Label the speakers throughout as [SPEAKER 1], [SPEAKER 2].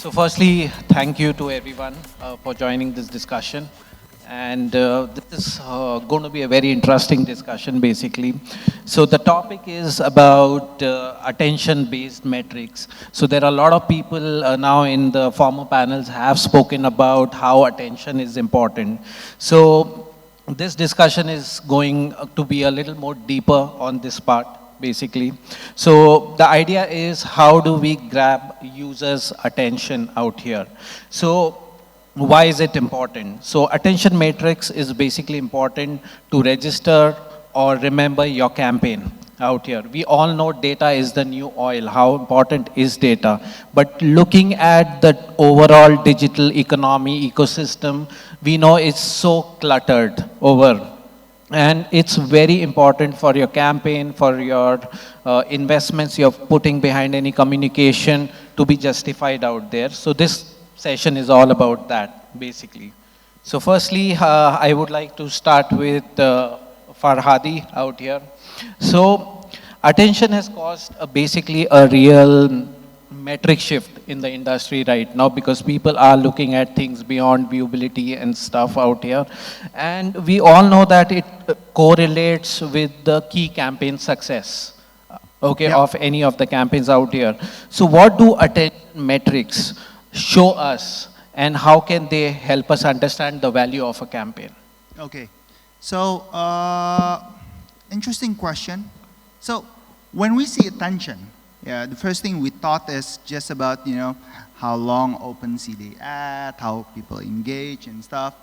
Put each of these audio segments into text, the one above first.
[SPEAKER 1] So firstly, thank you to everyone for joining this discussion. And this is going to be a very interesting discussion, basically. So the topic is about attention-based metrics. So there are a lot of people now in the former panels have spoken about how attention is important. So this discussion is going to be a little more deeper on this part, basically. So the idea is, how do we grab users' attention out here? So why is it important? So attention matrix is basically important to register or remember your campaign out here. We all know data is the new oil. How important is data? But looking at the overall digital economy ecosystem, we know it's so cluttered over. And it's very important for your campaign, for your investments you're putting behind any communication to be justified out there. So this session is all about that, basically. So firstly, I would like to start with FARADI out here. So attention has caused basically a real metric shift in the industry right now, because people are looking at things beyond viewability and stuff out here. And we all know that it correlates with the key campaign success, okay, of any of the campaigns out here. So what do attention metrics show us, and how can they help us understand the value of a campaign?
[SPEAKER 2] Okay, so interesting question. So when we see attention, the first thing we thought is just about, how long open see the ad, how people engage and stuff.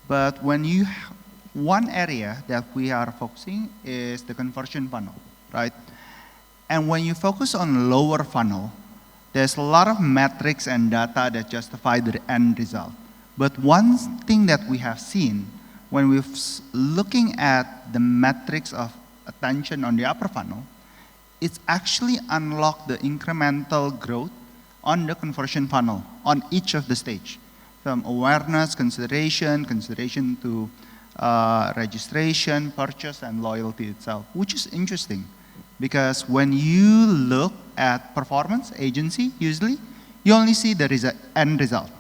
[SPEAKER 2] But one area that we are focusing is the conversion funnel, right? And when you focus on lower funnel, there's a lot of metrics and data that justify the end result. But one thing that we have seen when we're looking at the metrics of attention on the upper funnel, it's actually unlocked the incremental growth on the conversion funnel on each of the stage, from awareness, consideration to registration, purchase, and loyalty itself, which is interesting. Because when you look at performance agency, usually, you only see the end result.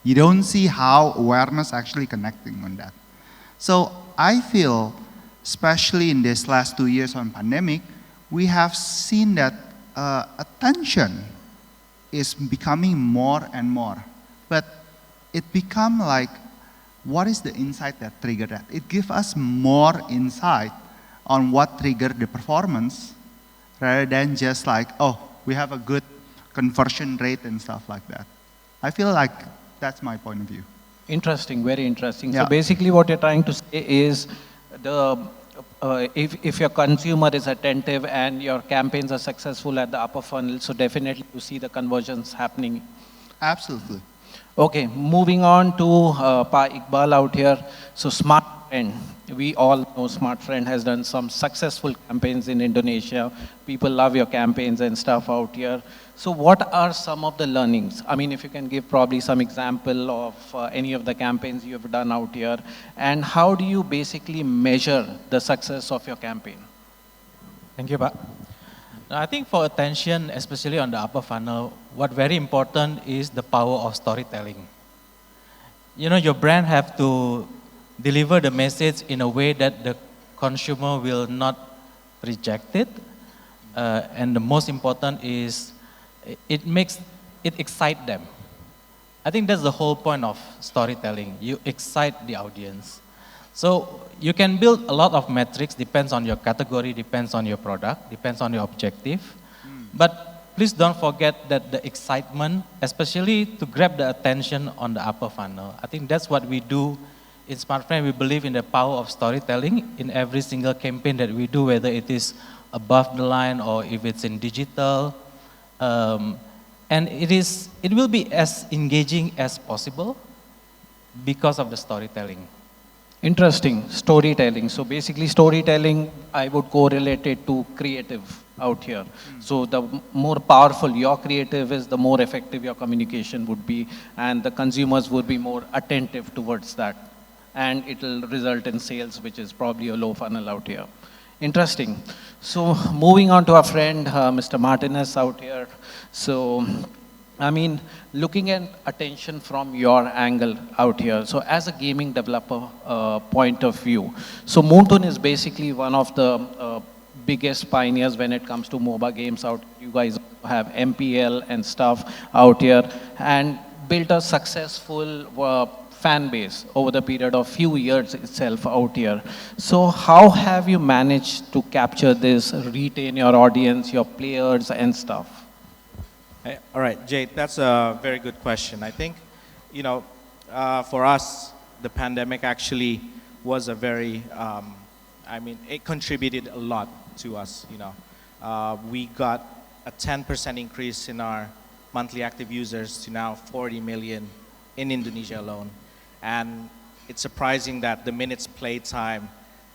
[SPEAKER 2] You don't see how awareness actually connecting on that. So I feel, especially in this last 2 years on pandemic, we have seen that attention is becoming more and more. But it become like, what is the insight that triggered that? It gives us more insight on what triggered the performance, rather than just like, oh, we have a good conversion rate and stuff like that. I feel like that's my point of view.
[SPEAKER 1] Interesting, very interesting.
[SPEAKER 2] Yeah.
[SPEAKER 1] So basically what you're trying to say is, if your consumer is attentive and your campaigns are successful at the upper funnel, so definitely you see the conversions happening.
[SPEAKER 2] Absolutely.
[SPEAKER 1] Okay, moving on to IQBAL out here. So Smartfren, we all know Smartfren has done some successful campaigns in Indonesia. People love your campaigns and stuff out here. So what are some of the learnings? I mean, if you can give probably some example of any of the campaigns you have done out here, and how do you basically measure the success of your campaign?
[SPEAKER 3] Thank you, Pak. I think for attention, especially on the upper funnel, what very important is the power of storytelling. Your brand have to deliver the message in a way that the consumer will not reject it. And the most important is, it excites them. I think that's the whole point of storytelling. You excite the audience. So you can build a lot of metrics, depends on your category, depends on your product, depends on your objective. But please don't forget that the excitement, especially to grab the attention on the upper funnel. I think that's what we do in Smartfren. We believe in the power of storytelling in every single campaign that we do, whether it is above the line or if it's in digital. And it will be as engaging as possible because of the storytelling.
[SPEAKER 1] Interesting, storytelling. So basically storytelling, I would correlate it to creative out here. So the more powerful your creative is, the more effective your communication would be, and the consumers would be more attentive towards that. And it will result in sales, which is probably a low funnel out here. Interesting. So moving on to our friend, Mr. MARTINUS out here. So I mean, looking at attention from your angle out here, so as a gaming developer point of view, so Moonton is basically one of the biggest pioneers when it comes to MOBA games out. You guys have MPL and stuff out here and built a successful fan base over the period of few years itself out here. So how have you managed to capture this, retain your audience, your players and stuff?
[SPEAKER 4] All right, Jade, that's a very good question. I think, you know, for us, the pandemic actually was a very, I mean, it contributed a lot to us, you know. We got a 10% increase in our monthly active users to now 40 million in Indonesia alone. And it's surprising that the minutes play time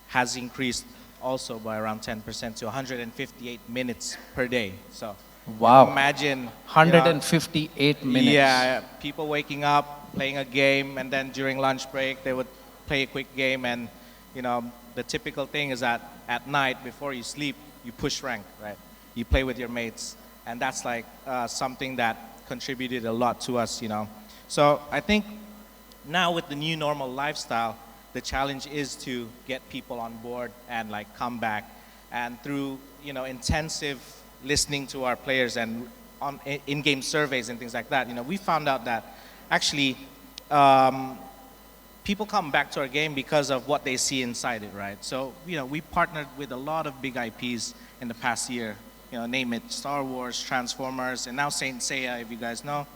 [SPEAKER 4] has increased also by around 10% to 158 minutes per day. So
[SPEAKER 1] wow,
[SPEAKER 4] imagine
[SPEAKER 1] 158 minutes.
[SPEAKER 4] Yeah, people waking up, playing a game, and then during lunch break they would play a quick game. And you know, the typical thing is that at night before you sleep, you push rank, right? You play with your mates, and that's like something that contributed a lot to us, you know. So I think now with the new normal lifestyle, the challenge is to get people on board and like come back. And through, you know, intensive listening to our players and on in-game surveys and things like that, you know, we found out that actually people come back to our game because of what they see inside it, right? So, you know, we partnered with a lot of big IPs in the past year, you know, name it Star Wars, Transformers, and now Saint Seiya, if you guys know.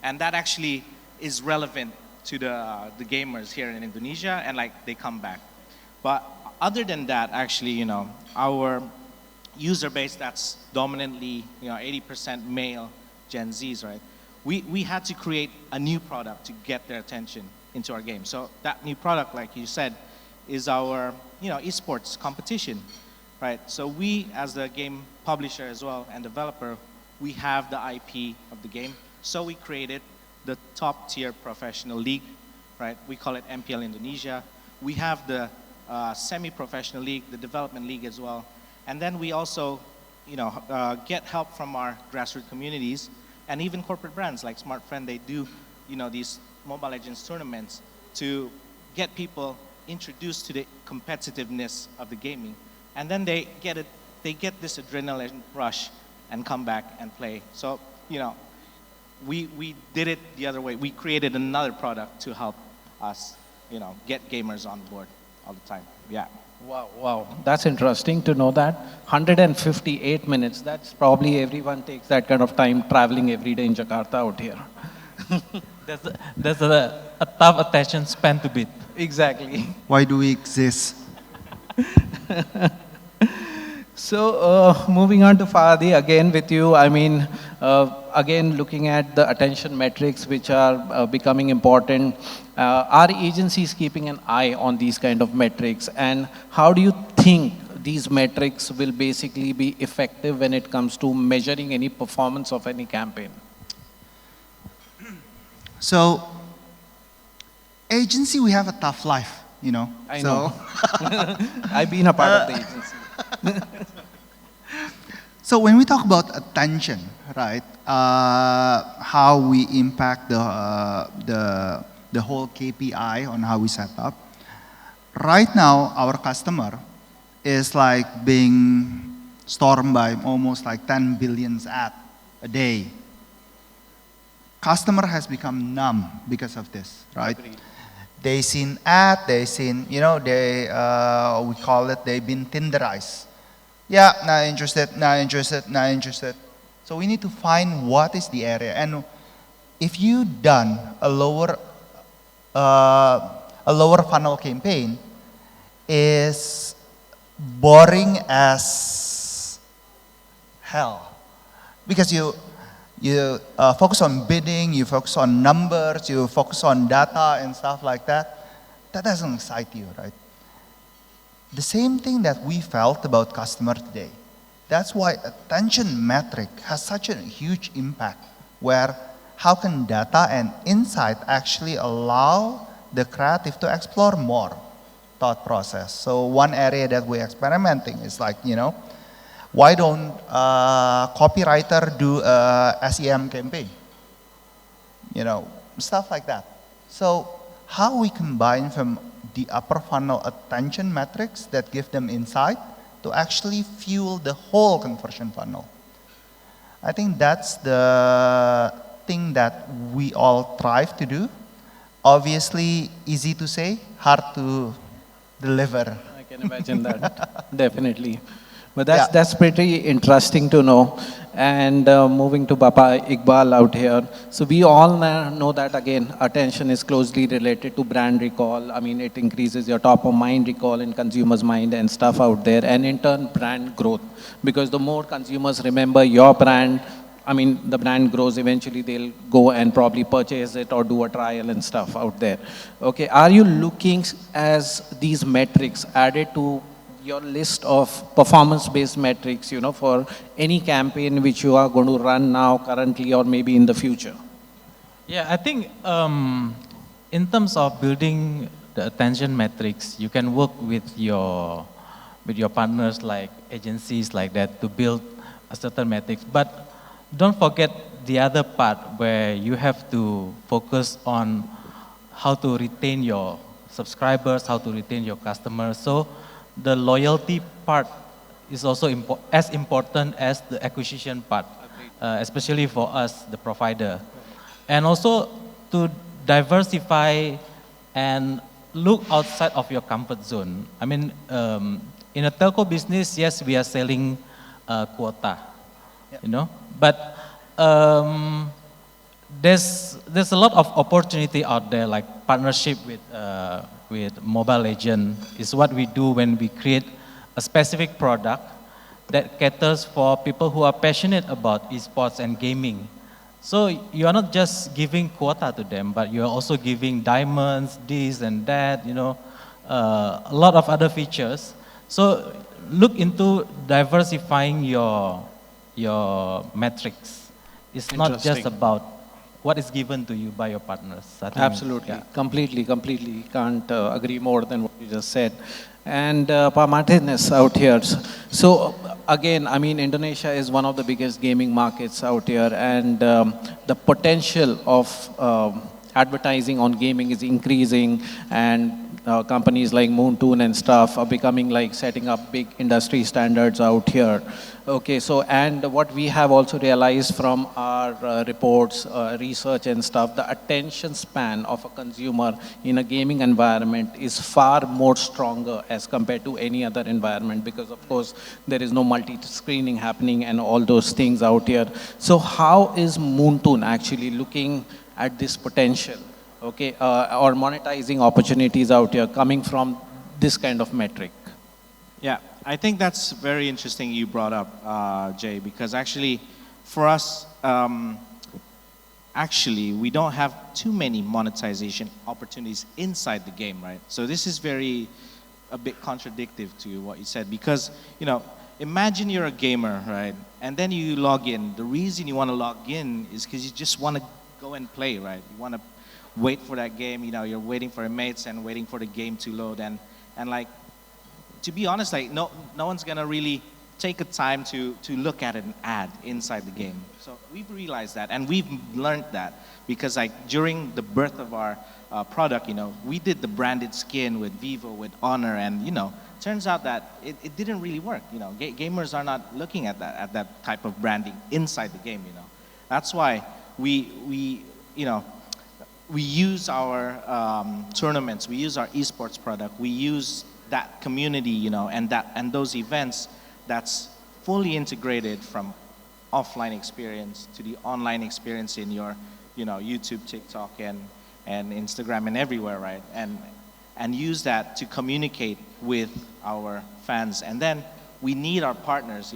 [SPEAKER 4] And that actually is relevant to the gamers here in Indonesia, and like they come back. But other than that, actually, you know, our user base that's dominantly, you know, 80% male Gen Zs, right? We had to create a new product to get their attention into our game. So that new product, like you said, is our, you know, esports competition, right? So we, as the game publisher as well and developer, we have the IP of the game. So we created the top tier professional league, right? We call it MPL Indonesia. We have the semi-professional league, the development league as well. And then we also, you know, get help from our grassroots communities and even corporate brands like Smartfren. They do, you know, these Mobile Legends tournaments to get people introduced to the competitiveness of the gaming. And then they get this adrenaline rush and come back and play. So, you know, we did it the other way. We created another product to help us, you know, get gamers on board all the time. Yeah.
[SPEAKER 1] Wow, wow, that's interesting to know that. 158 minutes, that's probably everyone takes that kind of time traveling every day in Jakarta out here.
[SPEAKER 3] There's a tough attention span to beat.
[SPEAKER 1] Exactly.
[SPEAKER 2] Why do we exist?
[SPEAKER 1] So moving on to FARADI, again with you, I mean, again looking at the attention metrics which are becoming important, are agencies keeping an eye on these kind of metrics, and how do you think these metrics will basically be effective when it comes to measuring any performance of any campaign?
[SPEAKER 2] So, agency, we have a tough life, you know.
[SPEAKER 1] I know. I've been a part of the agency.
[SPEAKER 2] So when we talk about attention, right, how we impact the whole KPI on how we set up, right now our customer is like being stormed by almost like 10 billion ads a day. Customer has become numb because of this, right?
[SPEAKER 1] Agreed.
[SPEAKER 2] They seen ad, they seen, you know, they, we call it, they've been Tinderized. Yeah, not interested, not interested, not interested. So we need to find what is the area. And if you done a lower funnel campaign, is boring as hell. Because you focus on bidding, you focus on numbers, you focus on data and stuff like that. That doesn't excite you, right? The same thing that we felt about customer today. That's why attention metric has such a huge impact, where how can data and insight actually allow the creative to explore more thought process. So one area that we're experimenting is like, you know, why don't copywriter do a SEM campaign? stuff like that. So how we combine from the upper funnel attention metrics that give them insight to actually fuel the whole conversion funnel. I think that's the thing that we all strive to do. Obviously, easy to say, hard to deliver.
[SPEAKER 1] I can imagine that, definitely. But that's pretty interesting to know. And moving to Papa Iqbal out here. So we all know that, again, attention is closely related to brand recall. I mean, it increases your top of mind recall in consumers' mind and stuff out there. And in turn, brand growth. Because the more consumers remember your brand, I mean, the brand grows, eventually they'll go and probably purchase it or do a trial and stuff out there. Okay, are you looking as these metrics added to your list of performance-based metrics, for any campaign which you are going to run now, currently, or maybe in the future?
[SPEAKER 3] Yeah, I think in terms of building the attention metrics, you can work with your partners like agencies like that to build a certain metrics. But don't forget the other part where you have to focus on how to retain your subscribers, how to retain your customers. So the loyalty part is also as important as the acquisition part, especially for us, the provider. And also to diversify and look outside of your comfort zone. I mean, in a telco business, yes, we are selling quota, but there's a lot of opportunity out there, like partnership with Mobile Legend is what we do when we create a specific product that caters for people who are passionate about esports and gaming. So you are not just giving quota to them, but you are also giving diamonds, this and that, a lot of other features. So look into diversifying your metrics. It's not just about what is given to you by your partners. I think,
[SPEAKER 1] absolutely, completely. Can't agree more than what you just said. And Pa Martinus out here. So again, I mean, Indonesia is one of the biggest gaming markets out here, and the potential of advertising on gaming is increasing, and companies like Moonton and stuff are becoming like setting up big industry standards out here. Okay, so and what we have also realized from our reports, research and stuff, the attention span of a consumer in a gaming environment is far more stronger as compared to any other environment, because of course there is no multi-screening happening and all those things out here. So how is Moonton actually looking at this potential, okay, or monetizing opportunities out here coming from this kind of metric?
[SPEAKER 4] Yeah, I think that's very interesting you brought up, Jay, because actually for us, we don't have too many monetization opportunities inside the game, right? So this is a bit contradictory to what you said, because, imagine you're a gamer, right? And then you log in. The reason you want to log in is because you just want to go and play, right? You want to wait for that game, you're waiting for your mates and waiting for the game to load, and like, to be honest, like no one's gonna really take a time to look at an ad inside the game. So we've realized that, and we've learned that, because like during the birth of our product, we did the branded skin with Vivo, with Honor, and turns out that it didn't really work. Gamers are not looking at that type of branding inside the game. That's why we use our tournaments, we use our esports product, we use that community, and those events that's fully integrated from offline experience to the online experience in your, YouTube, TikTok, and Instagram and everywhere, right? And use that to communicate with our fans. And then we need our partners,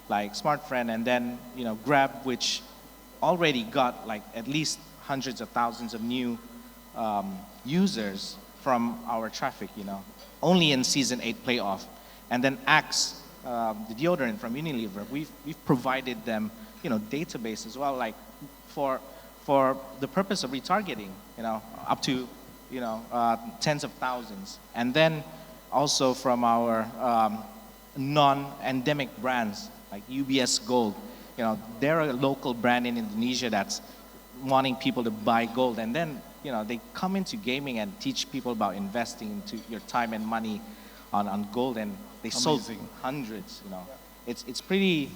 [SPEAKER 4] like Smartfren, and then, Grab, which already got like at least hundreds of thousands of new users from our traffic, only in Season 8 playoff. And then Axe, the deodorant from Unilever, we've provided them, database as well, like for the purpose of retargeting, up to, tens of thousands. And then also from our non-endemic brands like UBS Gold, they're a local brand in Indonesia that's wanting people to buy gold, and then they come into gaming and teach people about investing into your time and money on gold, and they sold hundreds. It's pretty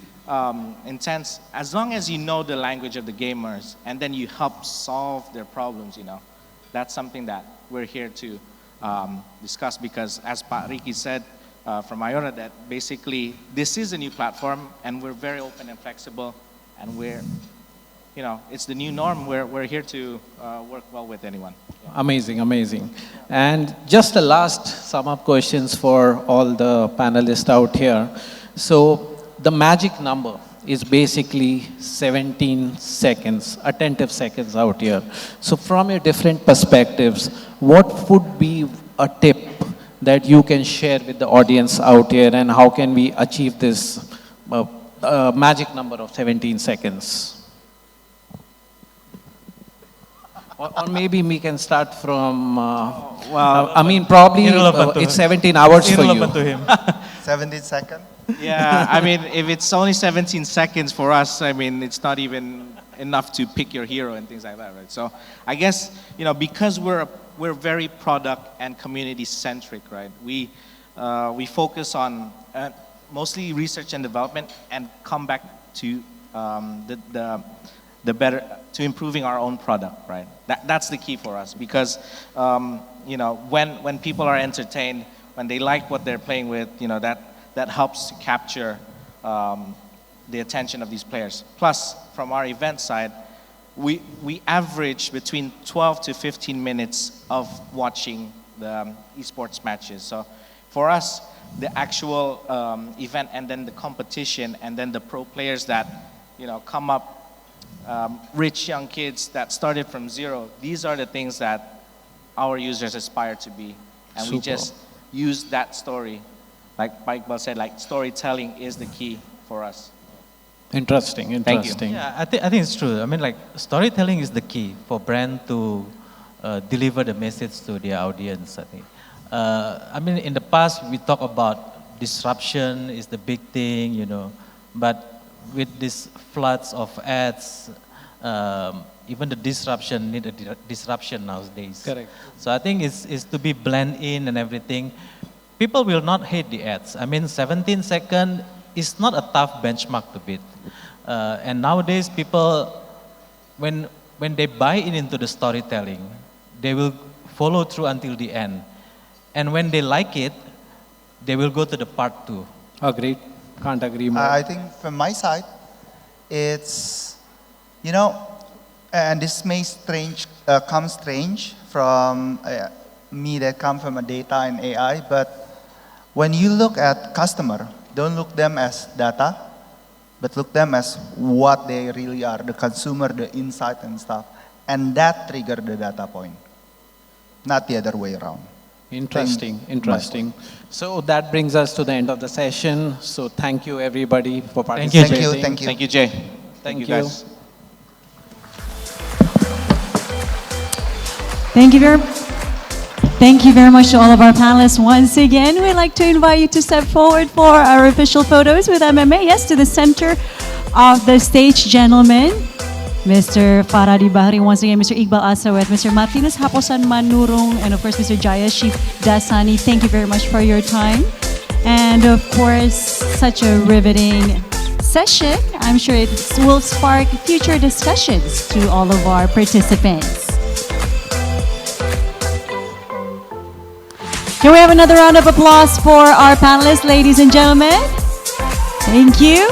[SPEAKER 4] intense. As long as you know the language of the gamers, and then you help solve their problems, that's something that we're here to discuss, because as Pak Ricky said from Ayora, that basically this is a new platform and we're very open and flexible, and we're, it's the new norm. We're here to work well with anyone. Yeah.
[SPEAKER 1] Amazing, amazing. And just the last sum up questions for all the panelists out here. So the magic number is basically 17 seconds, attentive seconds out here. So from your different perspectives, what would be a tip that you can share with the audience out here, and how can we achieve this magic number of 17 seconds? Or maybe we can start from, I mean, probably it's 17 hours for you.
[SPEAKER 3] To him.
[SPEAKER 2] 17 seconds?
[SPEAKER 4] Yeah, I mean, if it's only 17 seconds for us, I mean, it's not even enough to pick your hero and things like that, right? So I guess, because we're very product and community centric, right? We focus on mostly research and development, and come back to the better, to improving our own product, right? That's the key for us, because when people are entertained, when they like what they're playing with, that helps to capture the attention of these players. Plus, from our event side, we average between 12 to 15 minutes of watching the esports matches. So for us, the actual event, and then the competition, and then the pro players that come up, rich young kids that started from zero, these are the things that our users aspire to be. And we just use that story. Like IQBAL said, like storytelling is the key for us.
[SPEAKER 1] Interesting, interesting.
[SPEAKER 3] Yeah, I think it's true. I mean, like, storytelling is the key for brand to deliver the message to their audience, I think. I mean, in the past, we talk about disruption is the big thing, but with these floods of ads, even the disruption need a disruption nowadays.
[SPEAKER 1] Correct.
[SPEAKER 3] So I think it's to be blend in and everything. People will not hate the ads. I mean, 17 seconds is not a tough benchmark to beat. And nowadays, people, when they buy into the storytelling, they will follow through until the end. And when they like it, they will go to the part 2.
[SPEAKER 1] Agreed. Can't agree more.
[SPEAKER 2] I think from my side, it's, and this may come strange from me that come from a data and AI, but when you look at customer, don't look them as data, but look them as what they really are, the consumer, the insight and stuff. And that trigger the data point, not the other way around.
[SPEAKER 1] Interesting, interesting. So that brings us to the end of the session. So thank you everybody for participating.
[SPEAKER 2] Thank you.
[SPEAKER 4] Thank you, Jay.
[SPEAKER 1] Thank you.
[SPEAKER 4] Guys.
[SPEAKER 5] Thank you very much to all of our panelists. Once again, we'd like to invite you to step forward for our official photos with MMA. Yes, to the center of the stage, gentlemen. Mr. FARADI BACHRI, once again, Mr. IQBAL ASSEWETH, Mr. MARTINUS, HAPOSAN MANURUNG, and of course, Mr. JAYESH SHIVDASANI. Thank you very much for your time. And of course, such a riveting session. I'm sure it will spark future discussions to all of our participants. Can we have another round of applause for our panelists, ladies and gentlemen? Thank you.